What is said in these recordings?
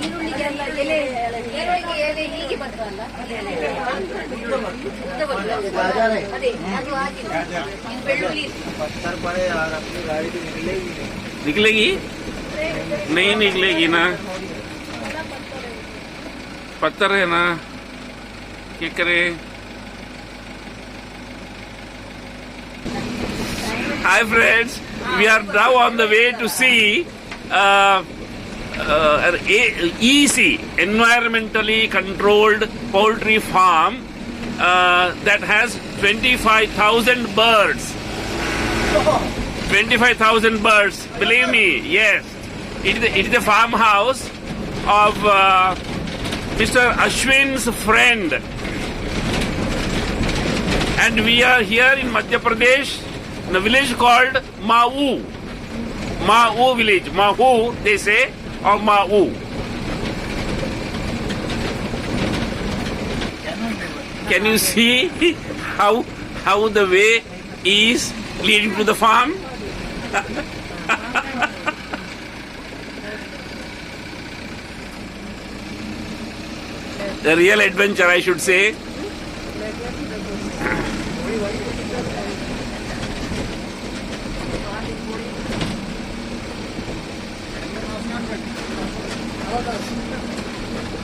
ಈರುಳ್ಳಿಗೆಲ್ಲ ಎಲೆ ಎಲೆ ಹೀಗೆ ಬರ್ತಲ್ಲ ಅದೇ ಅದು ಆಗಿಲ್ಲ. ಇದು ಬೆಳ್ಳುಳ್ಳಿ पत्थर पड़े और अपनी गाड़ी तो निकलेगी नहीं। निकलेगी नहीं निकलेगी ना, पत्थर है ना, क्या करे। Hi friends, we are now on the way to see an EC, environmentally controlled poultry farm that has 25,000 birds. 25,000 birds, believe me, yes. It is the farmhouse of Mr. Ashwin's friend. And we are here in Madhya Pradesh, in a village called Mau. Mau village. Mahu, they say, or Mau. Can you see how the way is leading to the farm? The real adventure, I should say.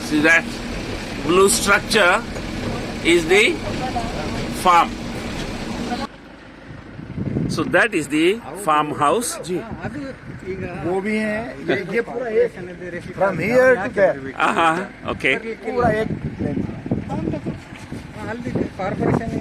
See that blue structure is the farm. So that is the farmhouse. वो भी है ये पूरा एक from here to there Okay. पूरा एक corporation